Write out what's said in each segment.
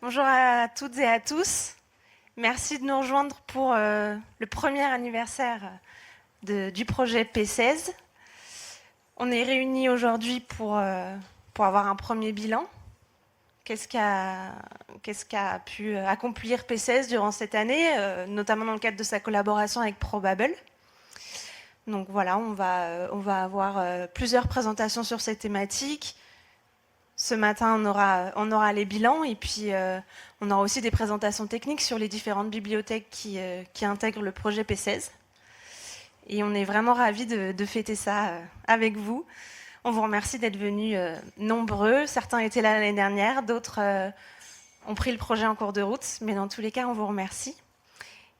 Bonjour à toutes et à tous. Merci de nous rejoindre pour le premier anniversaire du projet P16. On est réunis aujourd'hui pour avoir un premier bilan. Qu'est-ce qu'a pu accomplir P16 durant cette année, notamment dans le cadre de sa collaboration avec Probable. Donc voilà, on va avoir plusieurs présentations sur ces thématiques. Ce matin, on aura les bilans et puis on aura aussi des présentations techniques sur les différentes bibliothèques qui intègrent le projet P16. Et on est vraiment ravis de fêter ça avec vous. On vous remercie d'être venus nombreux. Certains étaient là l'année dernière, d'autres ont pris le projet en cours de route. Mais dans tous les cas, on vous remercie.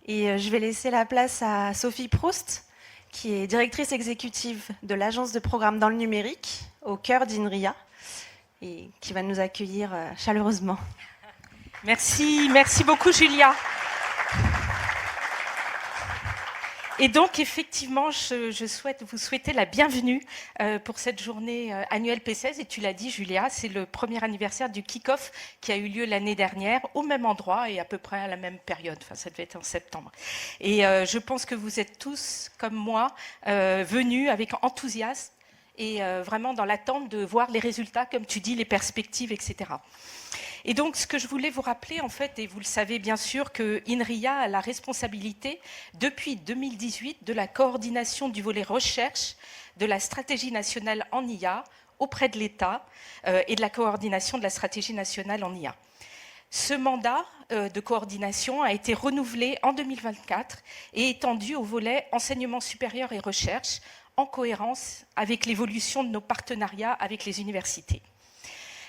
Et je vais laisser la place à Sophie Proust, qui est directrice exécutive de l'agence de programme dans le numérique, au cœur d'INRIA, et qui va nous accueillir chaleureusement. Merci beaucoup Julia. Et donc effectivement, je souhaite vous souhaiter la bienvenue pour cette journée annuelle P16. Et tu l'as dit Julia, c'est le premier anniversaire du kick-off qui a eu lieu l'année dernière au même endroit et à peu près à la même période. Enfin, ça devait être en septembre. Et je pense que vous êtes tous, comme moi, venus avec enthousiasme et vraiment dans l'attente de voir les résultats, comme tu dis, les perspectives, etc. Et donc, ce que je voulais vous rappeler, en fait, et vous le savez bien sûr, que INRIA a la responsabilité, depuis 2018, de la coordination du volet recherche de la stratégie nationale en IA auprès de l'État et de la coordination de la stratégie nationale en IA. Ce mandat de coordination a été renouvelé en 2024 et étendu au volet enseignement supérieur et recherche, en cohérence avec l'évolution de nos partenariats avec les universités.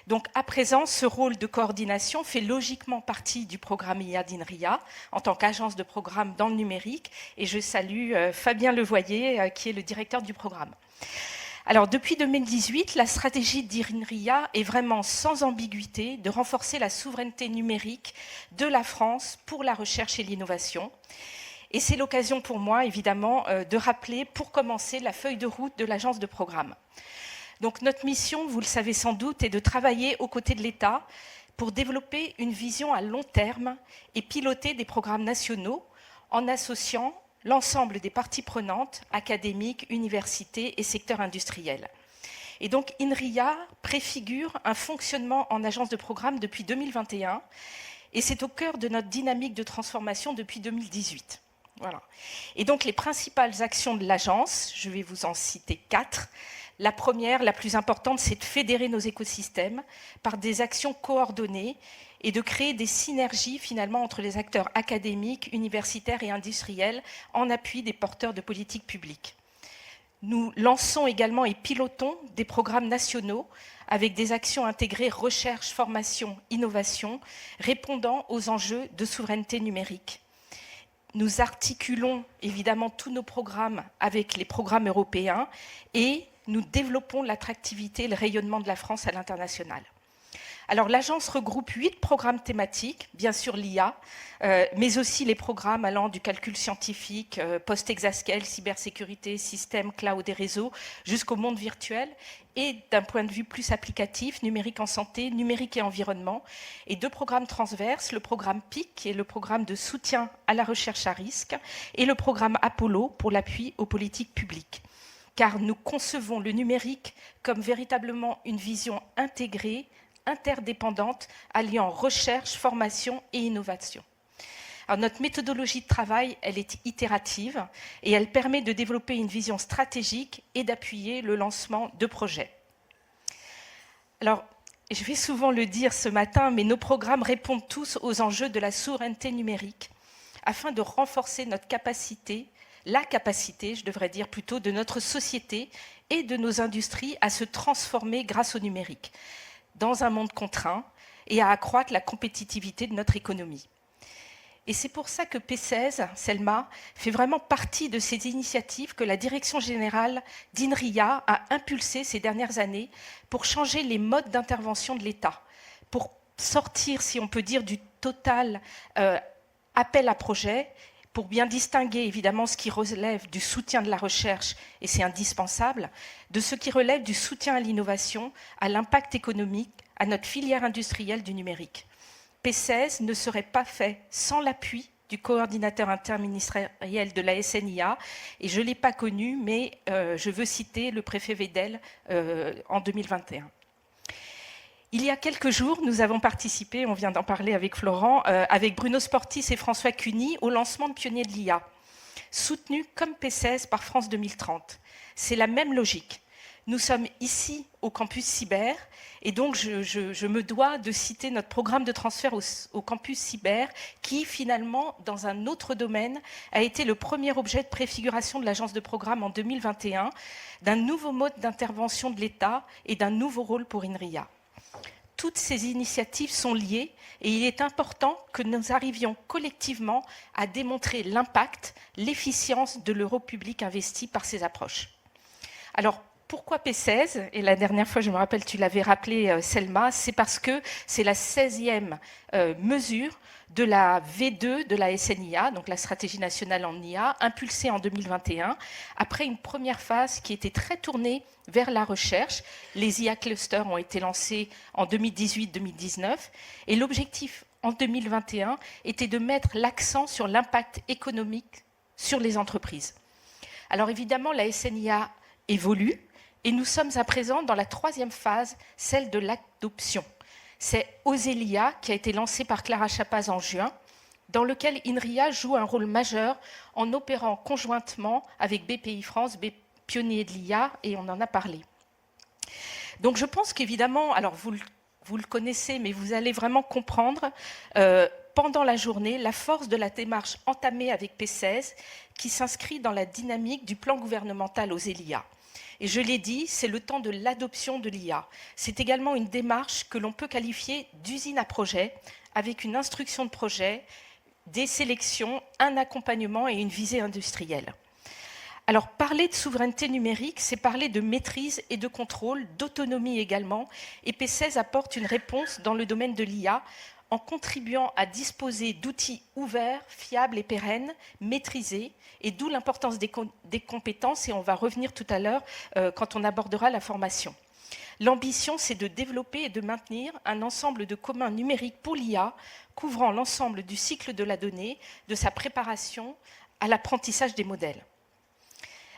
Donc à présent, ce rôle de coordination fait logiquement partie du programme IA d'INRIA en tant qu'agence de programme dans le numérique, et je salue Fabien Levoyer qui est le directeur du programme. Alors depuis 2018, la stratégie d'INRIA est vraiment sans ambiguïté de renforcer la souveraineté numérique de la France pour la recherche et l'innovation. Et c'est l'occasion pour moi, évidemment, de rappeler, pour commencer, la feuille de route de l'agence de programme. Donc notre mission, vous le savez sans doute, est de travailler aux côtés de l'État pour développer une vision à long terme et piloter des programmes nationaux en associant l'ensemble des parties prenantes, académiques, universités et secteurs industriels. Et donc INRIA préfigure un fonctionnement en agence de programme depuis 2021 et c'est au cœur de notre dynamique de transformation depuis 2018. Voilà. Et donc les principales actions de l'agence, je vais vous en citer 4. La première, la plus importante, c'est de fédérer nos écosystèmes par des actions coordonnées et de créer des synergies finalement entre les acteurs académiques, universitaires et industriels en appui des porteurs de politiques publiques. Nous lançons également et pilotons des programmes nationaux avec des actions intégrées recherche, formation, innovation, répondant aux enjeux de souveraineté numérique. Nous articulons évidemment tous nos programmes avec les programmes européens et nous développons l'attractivité et le rayonnement de la France à l'international. Alors l'agence regroupe 8 programmes thématiques, bien sûr l'IA, mais aussi les programmes allant du calcul scientifique, post-exascale, cybersécurité, système, cloud et réseaux, jusqu'au monde virtuel, et d'un point de vue plus applicatif, numérique en santé, numérique et environnement, et 2 programmes transverses, le programme PIC, qui est le programme de soutien à la recherche à risque, et le programme Apollo pour l'appui aux politiques publiques. Car nous concevons le numérique comme véritablement une vision intégrée, interdépendante, alliant recherche, formation et innovation. Alors, notre méthodologie de travail, elle est itérative et elle permet de développer une vision stratégique et d'appuyer le lancement de projets. Alors, je vais souvent le dire ce matin, mais nos programmes répondent tous aux enjeux de la souveraineté numérique afin de renforcer notre capacité, la capacité, je devrais dire plutôt, de notre société et de nos industries à se transformer grâce au numérique dans un monde contraint et à accroître la compétitivité de notre économie. Et c'est pour ça que P16, Selma, fait vraiment partie de ces initiatives que la direction générale d'INRIA a impulsées ces dernières années pour changer les modes d'intervention de l'État, pour sortir, si on peut dire, du total appel à projet, pour bien distinguer évidemment ce qui relève du soutien de la recherche, et c'est indispensable, de ce qui relève du soutien à l'innovation, à l'impact économique, à notre filière industrielle du numérique. P16 ne serait pas fait sans l'appui du coordinateur interministériel de la SNIA, et je ne l'ai pas connu, mais je veux citer le préfet Vedel en 2021. Il y a quelques jours, nous avons participé, on vient d'en parler avec Florent, avec Bruno Sportis et François Cuny, au lancement de Pionniers de l'IA, soutenu comme P16 par France 2030. C'est la même logique. Nous sommes ici au campus cyber, et donc je me dois de citer notre programme de transfert au campus cyber, qui finalement, dans un autre domaine, a été le premier objet de préfiguration de l'agence de programme en 2021, d'un nouveau mode d'intervention de l'État et d'un nouveau rôle pour INRIA. Toutes ces initiatives sont liées, et il est important que nous arrivions collectivement à démontrer l'impact, l'efficience de l'euro public investi par ces approches. Alors, pourquoi P16 ? Et la dernière fois, je me rappelle, tu l'avais rappelé, Selma, c'est parce que c'est la 16e mesure de la V2 de la SNIA, donc la stratégie nationale en IA, impulsée en 2021, après une première phase qui était très tournée vers la recherche. Les IA clusters ont été lancés en 2018-2019, et l'objectif en 2021 était de mettre l'accent sur l'impact économique sur les entreprises. Alors évidemment, la SNIA évolue, et nous sommes à présent dans la 3e phase, celle de l'adoption. C'est Oser l'IA qui a été lancé par Clara Chapaz en juin, dans lequel INRIA joue un rôle majeur en opérant conjointement avec BPI France, Pionniers de l'IA, et on en a parlé. Donc je pense qu'évidemment, alors vous le connaissez, mais vous allez vraiment comprendre pendant la journée la force de la démarche entamée avec P16, qui s'inscrit dans la dynamique du plan gouvernemental Oser l'IA. Et je l'ai dit, c'est le temps de l'adoption de l'IA. C'est également une démarche que l'on peut qualifier d'usine à projet, avec une instruction de projet, des sélections, un accompagnement et une visée industrielle. Alors, parler de souveraineté numérique, c'est parler de maîtrise et de contrôle, d'autonomie également, et P16 apporte une réponse dans le domaine de l'IA, en contribuant à disposer d'outils ouverts, fiables et pérennes, maîtrisés, et d'où l'importance des compétences, et on va revenir tout à l'heure quand on abordera la formation. L'ambition, c'est de développer et de maintenir un ensemble de communs numériques pour l'IA, couvrant l'ensemble du cycle de la donnée, de sa préparation à l'apprentissage des modèles.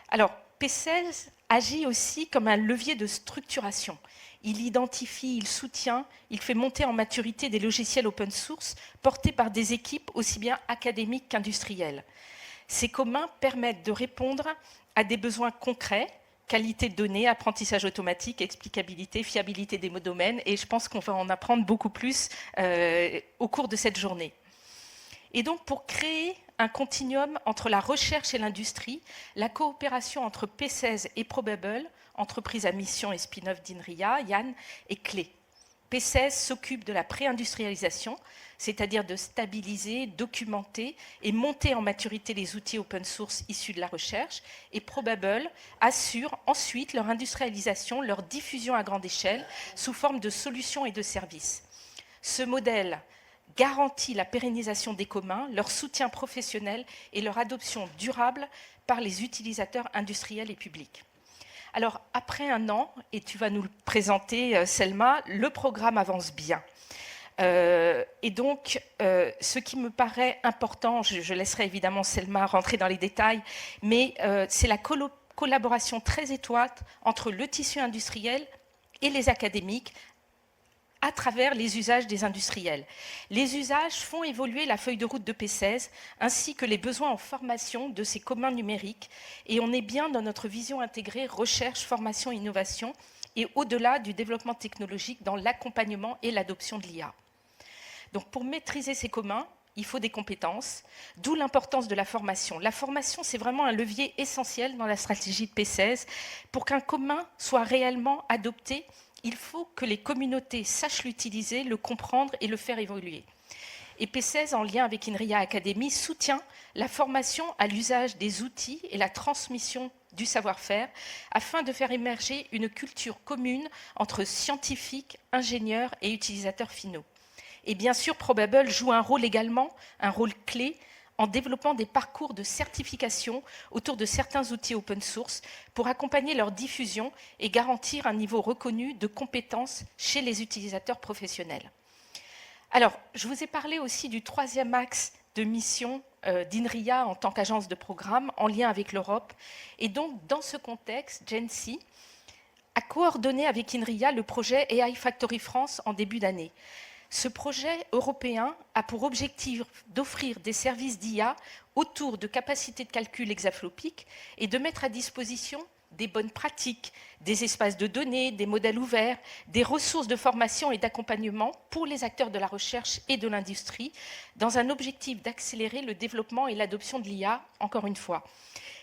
Alors, P16 agit aussi comme un levier de structuration. Il identifie, il soutient, il fait monter en maturité des logiciels open source portés par des équipes aussi bien académiques qu'industrielles. Ces communs permettent de répondre à des besoins concrets, qualité de données, apprentissage automatique, explicabilité, fiabilité des domaines, et je pense qu'on va en apprendre beaucoup plus au cours de cette journée. Et donc, pour créer un continuum entre la recherche et l'industrie, la coopération entre P16 et Probable, entreprise à mission et spin-off d'INRIA, Yann, est clé. P16 s'occupe de la pré-industrialisation, c'est-à-dire de stabiliser, documenter et monter en maturité les outils open source issus de la recherche, et Probable assure ensuite leur industrialisation, leur diffusion à grande échelle sous forme de solutions et de services. Ce modèle garantit la pérennisation des communs, leur soutien professionnel et leur adoption durable par les utilisateurs industriels et publics. Alors, après un an, et tu vas nous le présenter, Selma, le programme avance bien. Et donc, ce qui me paraît important, je laisserai évidemment Selma rentrer dans les détails, mais c'est la collaboration très étroite entre le tissu industriel et les académiques, à travers les usages des industriels. Les usages font évoluer la feuille de route de P16, ainsi que les besoins en formation de ces communs numériques, et on est bien dans notre vision intégrée recherche, formation, innovation, et au-delà du développement technologique dans l'accompagnement et l'adoption de l'IA. Donc pour maîtriser ces communs, il faut des compétences, d'où l'importance de la formation. La formation, c'est vraiment un levier essentiel dans la stratégie de P16. Pour qu'un commun soit réellement adopté, il faut que les communautés sachent l'utiliser, le comprendre et le faire évoluer. Et P16, en lien avec INRIA Academy, soutient la formation à l'usage des outils et la transmission du savoir-faire afin de faire émerger une culture commune entre scientifiques, ingénieurs et utilisateurs finaux. Et bien sûr, Probable joue un rôle également, un rôle clé, en développant des parcours de certification autour de certains outils open source pour accompagner leur diffusion et garantir un niveau reconnu de compétences chez les utilisateurs professionnels. Alors, je vous ai parlé aussi du 3e axe de mission d'INRIA en tant qu'agence de programme en lien avec l'Europe. Et donc, dans ce contexte, GENSI a coordonné avec INRIA le projet AI Factory France en début d'année. Ce projet européen a pour objectif d'offrir des services d'IA autour de capacités de calcul hexaflopiques et de mettre à disposition des bonnes pratiques, des espaces de données, des modèles ouverts, des ressources de formation et d'accompagnement pour les acteurs de la recherche et de l'industrie, dans un objectif d'accélérer le développement et l'adoption de l'IA, encore une fois.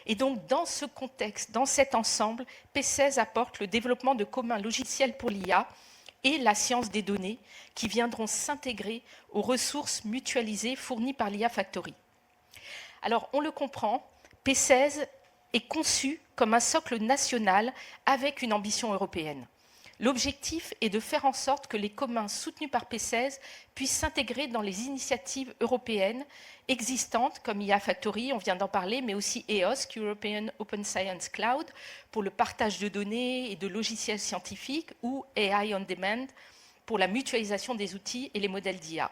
Et donc, dans ce contexte, dans cet ensemble, P16 apporte le développement de communs logiciels pour l'IA et la science des données qui viendront s'intégrer aux ressources mutualisées fournies par l'IA Factory. Alors, on le comprend, P16 est conçu comme un socle national avec une ambition européenne. L'objectif est de faire en sorte que les communs soutenus par P16 puissent s'intégrer dans les initiatives européennes existantes, comme IA Factory, on vient d'en parler, mais aussi EOSC, European Open Science Cloud, pour le partage de données et de logiciels scientifiques, ou AI on Demand, pour la mutualisation des outils et les modèles d'IA.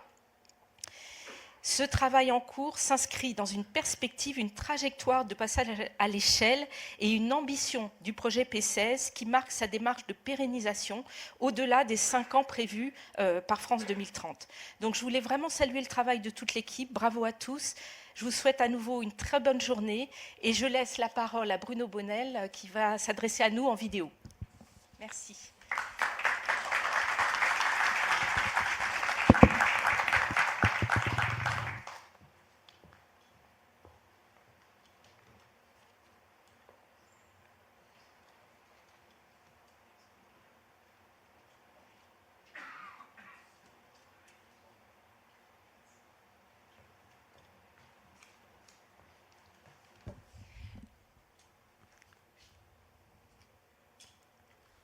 Ce travail en cours s'inscrit dans une perspective, une trajectoire de passage à l'échelle et une ambition du projet P16 qui marque sa démarche de pérennisation au-delà des 5 ans prévus par France 2030. Donc je voulais vraiment saluer le travail de toute l'équipe, bravo à tous. Je vous souhaite à nouveau une très bonne journée et je laisse la parole à Bruno Bonnel qui va s'adresser à nous en vidéo. Merci.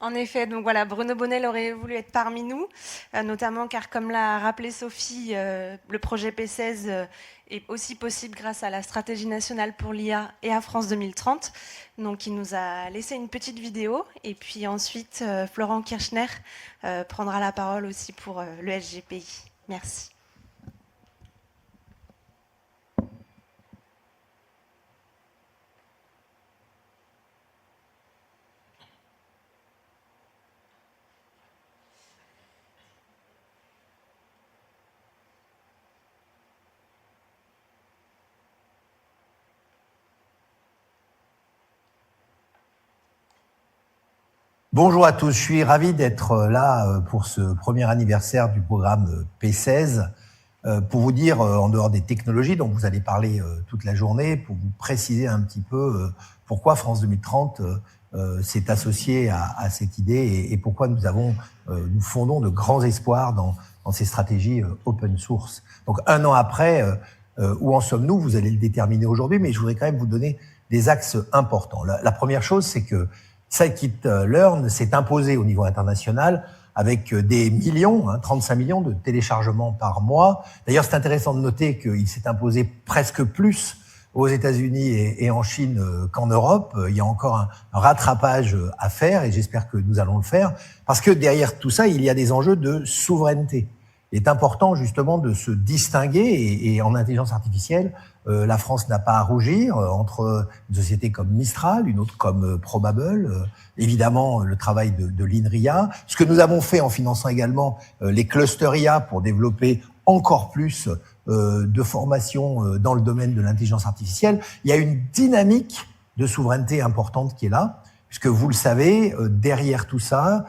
En effet, donc voilà, Bruno Bonnel aurait voulu être parmi nous, notamment car, comme l'a rappelé Sophie, le projet P16 est aussi possible grâce à la stratégie nationale pour l'IA et à France 2030. Donc il nous a laissé une petite vidéo et puis ensuite Florent Kirchner prendra la parole aussi pour le SGPI. Merci. Bonjour à tous, je suis ravi d'être là pour ce premier anniversaire du programme P16. Pour vous dire, en dehors des technologies dont vous allez parler toute la journée, pour vous préciser un petit peu pourquoi France 2030 s'est associé à cette idée et pourquoi nous fondons de grands espoirs dans ces stratégies open source. Donc 1 an après, où en sommes-nous? Vous allez le déterminer aujourd'hui, mais je voudrais quand même vous donner des axes importants. La première chose, c'est que Scikit-learn s'est imposé au niveau international avec des millions, 35 millions de téléchargements par mois. D'ailleurs, c'est intéressant de noter qu'il s'est imposé presque plus aux États-Unis et en Chine qu'en Europe. Il y a encore un rattrapage à faire et j'espère que nous allons le faire parce que derrière tout ça, il y a des enjeux de souveraineté. Il est important justement de se distinguer et en intelligence artificielle, la France n'a pas à rougir entre une société comme Mistral, une autre comme Probable, évidemment le travail de l'INRIA, ce que nous avons fait en finançant également les clusters IA pour développer encore plus de formation dans le domaine de l'intelligence artificielle. Il y a une dynamique de souveraineté importante qui est là, puisque vous le savez, derrière tout ça,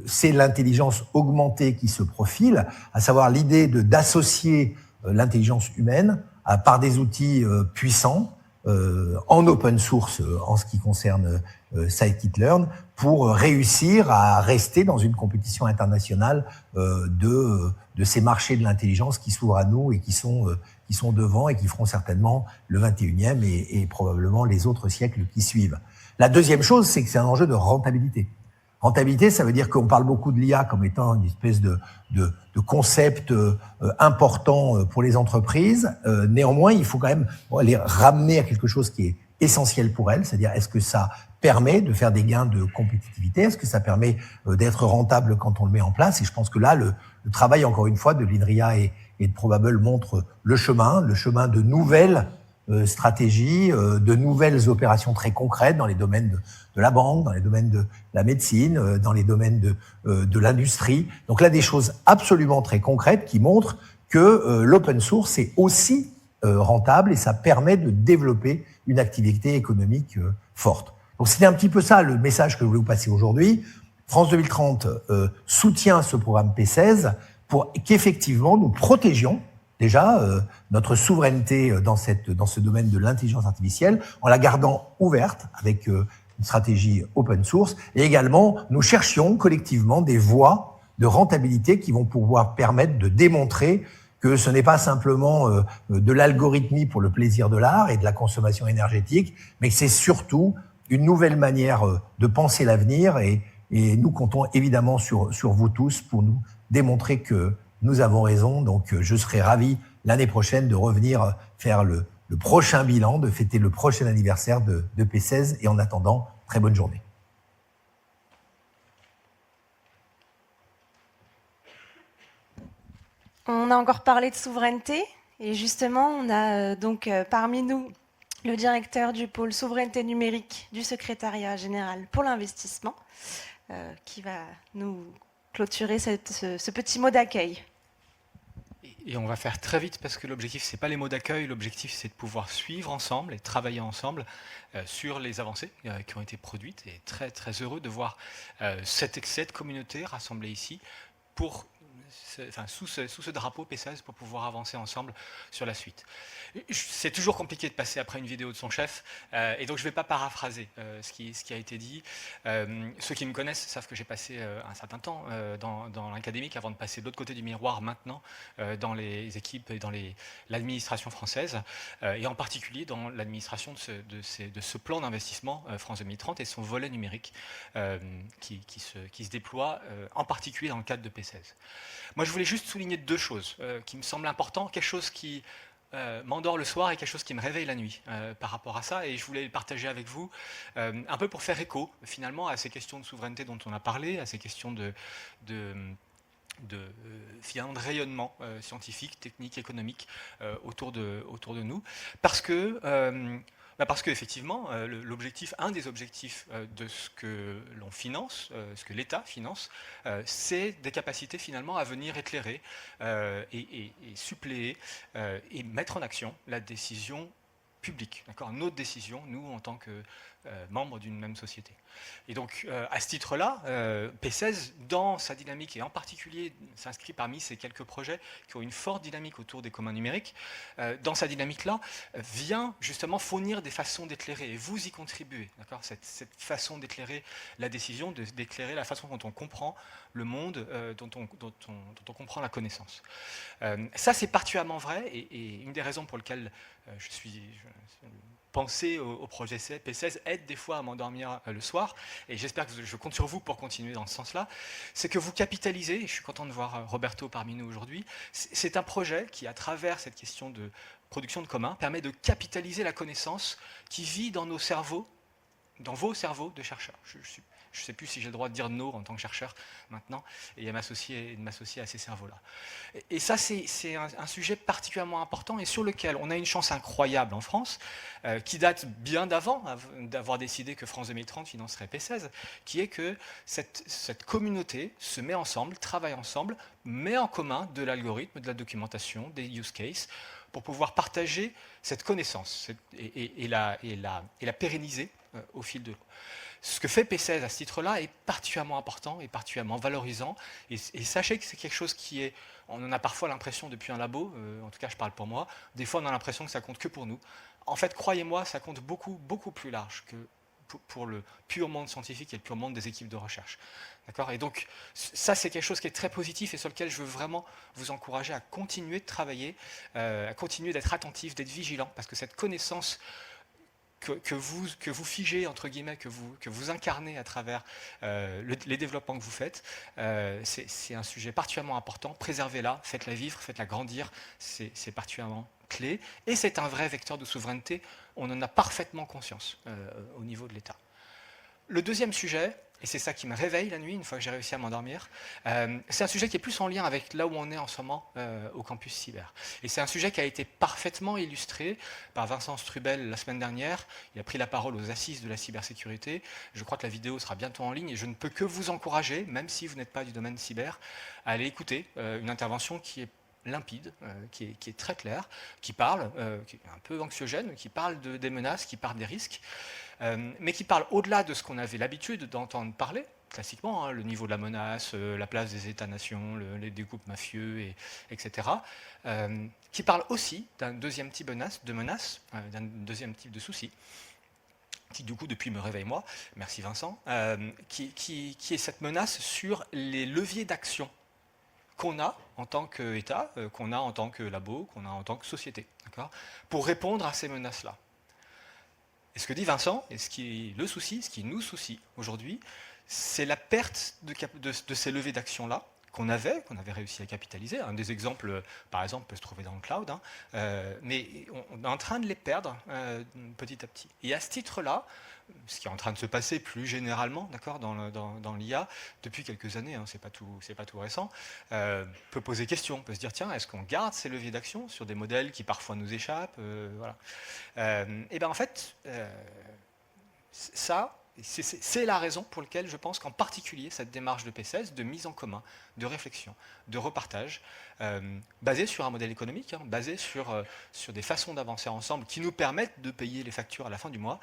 c'est l'intelligence augmentée qui se profile, à savoir l'idée d'associer l'intelligence humaine par des outils puissants en open source en ce qui concerne Scikit-learn pour réussir à rester dans une compétition internationale de ces marchés de l'intelligence qui s'ouvrent à nous et qui sont devant et qui feront certainement le 21e et probablement les autres siècles qui suivent. La deuxième chose, c'est que c'est un enjeu de rentabilité. Rentabilité, ça veut dire qu'on parle beaucoup de l'IA comme étant une espèce de concept important pour les entreprises. Néanmoins, il faut quand même les ramener à quelque chose qui est essentiel pour elle, c'est-à-dire est-ce que ça permet de faire des gains de compétitivité, est-ce que ça permet d'être rentable quand on le met en place. Et je pense que là, le travail, encore une fois, de l'INRIA et de Probable montre le chemin de nouvelles stratégies, de nouvelles opérations très concrètes dans les domaines de la banque, dans les domaines de la médecine, dans les domaines de l'industrie. Donc là, des choses absolument très concrètes qui montrent que l'open source est aussi rentable et ça permet de développer une activité économique forte. Donc c'était un petit peu ça le message que je voulais vous passer aujourd'hui. France 2030 soutient ce programme P16 pour qu'effectivement nous protégions déjà notre souveraineté dans ce domaine de l'intelligence artificielle en la gardant ouverte avec une stratégie open source et également nous cherchions collectivement des voies de rentabilité qui vont pouvoir permettre de démontrer que ce n'est pas simplement de l'algorithmie pour le plaisir de l'art et de la consommation énergétique, mais que c'est surtout une nouvelle manière de penser l'avenir et nous comptons évidemment sur vous tous pour nous démontrer que nous avons raison. Donc je serai ravi l'année prochaine de revenir faire le prochain bilan, de fêter le prochain anniversaire de P16 et en attendant, très bonne journée. On a encore parlé de souveraineté et justement, on a donc parmi nous le directeur du pôle souveraineté numérique du secrétariat général pour l'investissement qui va nous clôturer ce petit mot d'accueil. Et on va faire très vite parce que l'objectif, ce n'est pas les mots d'accueil, l'objectif, c'est de pouvoir suivre ensemble et travailler ensemble sur les avancées qui ont été produites. Et très, très heureux de voir cette communauté rassemblée ici pour sous ce drapeau P16 pour pouvoir avancer ensemble sur la suite. C'est toujours compliqué de passer après une vidéo de son chef, et donc je ne vais pas paraphraser ce qui a été dit. Ceux qui me connaissent savent que j'ai passé un certain temps dans l'académique avant de passer de l'autre côté du miroir maintenant dans les équipes et dans l'administration française, et en particulier dans l'administration de ce plan d'investissement France 2030 et son volet numérique qui se déploie en particulier dans le cadre de P16. Moi, je voulais juste souligner deux choses qui me semblent importantes, quelque chose qui m'endort le soir et quelque chose qui me réveille la nuit par rapport à ça, et je voulais le partager avec vous, un peu pour faire écho finalement à ces questions de souveraineté dont on a parlé, à ces questions finalement de rayonnement scientifique, technique, économique autour de nous, parce que effectivement, un des objectifs de ce que l'on finance, ce que l'État finance, c'est des capacités finalement à venir éclairer et suppléer et mettre en action la décision publique, notre décision, nous, en tant que membres d'une même société. Et donc, à ce titre-là, P16, dans sa dynamique, et en particulier s'inscrit parmi ces quelques projets qui ont une forte dynamique autour des communs numériques, dans sa dynamique-là, vient justement fournir des façons d'éclairer, et vous y contribuez, cette façon d'éclairer la décision, d'éclairer la façon dont on comprend le monde, dont on comprend la connaissance. Ça, c'est particulièrement vrai, et une des raisons pour lesquelles penser au projet P16 aide des fois à m'endormir le soir, et j'espère que je compte sur vous pour continuer dans ce sens-là, c'est que vous capitalisez, et je suis content de voir Roberto parmi nous aujourd'hui, c'est un projet qui, à travers cette question de production de communs, permet de capitaliser la connaissance qui vit dans nos cerveaux, dans vos cerveaux de chercheurs. Je ne sais plus si j'ai le droit de dire no en tant que chercheur maintenant, et à m'associer à ces cerveaux-là. Et ça, c'est un sujet particulièrement important et sur lequel on a une chance incroyable en France, qui date bien d'avant d'avoir décidé que France 2030 financerait P16, qui est que cette communauté se met ensemble, travaille ensemble, met en commun de l'algorithme, de la documentation, des use cases, pour pouvoir partager cette connaissance et la pérenniser au fil de l'eau. Ce que fait P16 à ce titre-là est particulièrement important et particulièrement valorisant. Et sachez que c'est quelque chose qui est... On en a parfois l'impression depuis un labo, en tout cas je parle pour moi, des fois on a l'impression que ça compte que pour nous. En fait, croyez-moi, ça compte beaucoup, beaucoup plus large que pour le pur monde scientifique et le pur monde des équipes de recherche. D'accord ? Et donc, ça, c'est quelque chose qui est très positif et sur lequel je veux vraiment vous encourager à continuer de travailler, à continuer d'être attentif, d'être vigilant, parce que cette connaissance que vous figez, entre guillemets, que vous incarnez à travers les développements que vous faites, c'est un sujet particulièrement important. Préservez-la, faites-la vivre, faites-la grandir, c'est particulièrement clé, et c'est un vrai vecteur de souveraineté, on en a parfaitement conscience au niveau de l'État. Le deuxième sujet, et c'est ça qui me réveille la nuit, une fois que j'ai réussi à m'endormir, c'est un sujet qui est plus en lien avec là où on est en ce moment au campus cyber. Et c'est un sujet qui a été parfaitement illustré par Vincent Strubel la semaine dernière. Il a pris la parole aux assises de la cybersécurité. Je crois que la vidéo sera bientôt en ligne et je ne peux que vous encourager, même si vous n'êtes pas du domaine cyber, à aller écouter une intervention qui est limpide, qui est très claire, qui parle, qui est un peu anxiogène, qui parle des menaces, qui parle des risques, mais qui parle au-delà de ce qu'on avait l'habitude d'entendre parler, classiquement, hein, le niveau de la menace, la place des États-nations, les découpes mafieux, etc., qui parle aussi d'un deuxième type de menace, d'un deuxième type de souci, qui du coup depuis me réveille moi, merci Vincent, qui est cette menace sur les leviers d'action qu'on a en tant qu'État, qu'on a en tant que labo, qu'on a en tant que société, pour répondre à ces menaces-là. Et ce que dit Vincent, et ce qui est le souci, ce qui nous soucie aujourd'hui, c'est la perte de ces levées d'action-là qu'on avait réussi à capitaliser. Un des exemples, par exemple, peut se trouver dans le cloud, hein, mais on est en train de les perdre petit à petit. Et à ce titre-là, ce qui est en train de se passer plus généralement, dans l'IA depuis quelques années, hein, c'est pas tout récent, peut poser question, peut se dire tiens, est-ce qu'on garde ces leviers d'action sur des modèles qui parfois nous échappent, voilà. Et bien en fait, ça. C'est la raison pour laquelle je pense qu'en particulier cette démarche de P16, de mise en commun, de réflexion, de repartage, basée sur un modèle économique, hein, basée sur des façons d'avancer ensemble qui nous permettent de payer les factures à la fin du mois,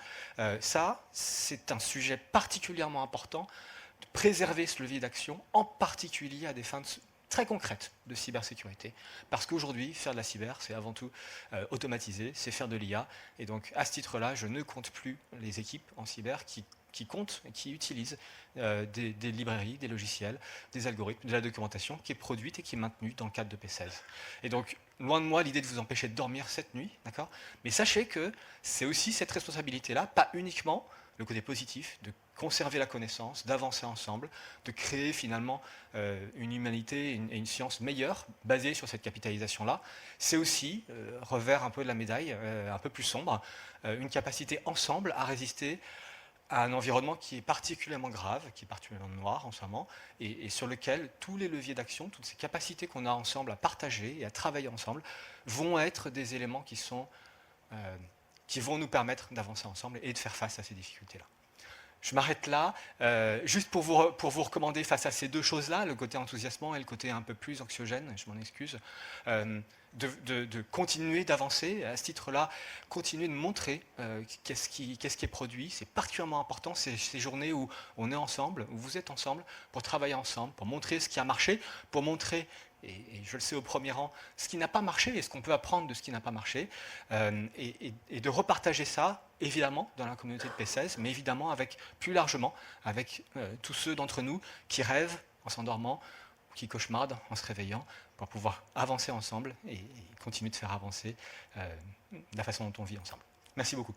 ça, c'est un sujet particulièrement important, de préserver ce levier d'action, en particulier à des fins très concrètes de cybersécurité. Parce qu'aujourd'hui, faire de la cyber, c'est avant tout automatiser, c'est faire de l'IA. Et donc, à ce titre-là, je ne compte plus les équipes en cyber qui comptent et qui utilisent des librairies, des logiciels, des algorithmes, de la documentation qui est produite et qui est maintenue dans le cadre de P16. Et donc, loin de moi l'idée de vous empêcher de dormir cette nuit, d'accord ? Mais sachez que c'est aussi cette responsabilité-là, pas uniquement le côté positif, de conserver la connaissance, d'avancer ensemble, de créer finalement une humanité et une science meilleure basée sur cette capitalisation-là. C'est aussi, revers un peu de la médaille, un peu plus sombre, une capacité ensemble à résister à un environnement qui est particulièrement grave, qui est particulièrement noir en ce moment, et sur lequel tous les leviers d'action, toutes ces capacités qu'on a ensemble à partager et à travailler ensemble, vont être des éléments qui vont nous permettre d'avancer ensemble et de faire face à ces difficultés-là. Je m'arrête là, juste pour vous recommander face à ces deux choses-là, le côté enthousiasmant et le côté un peu plus anxiogène, je m'en excuse, de continuer d'avancer, à ce titre-là, continuer de montrer qu'est-ce qui est produit. C'est particulièrement important ces journées où on est ensemble, où vous êtes ensemble, pour travailler ensemble, pour montrer ce qui a marché, pour montrer, et je le sais au premier rang, ce qui n'a pas marché et ce qu'on peut apprendre de ce qui n'a pas marché, et de repartager ça, évidemment, dans la communauté de P16, mais évidemment plus largement avec tous ceux d'entre nous qui rêvent en s'endormant, qui cauchemardent en se réveillant, pour pouvoir avancer ensemble et continuer de faire avancer la façon dont on vit ensemble. Merci beaucoup.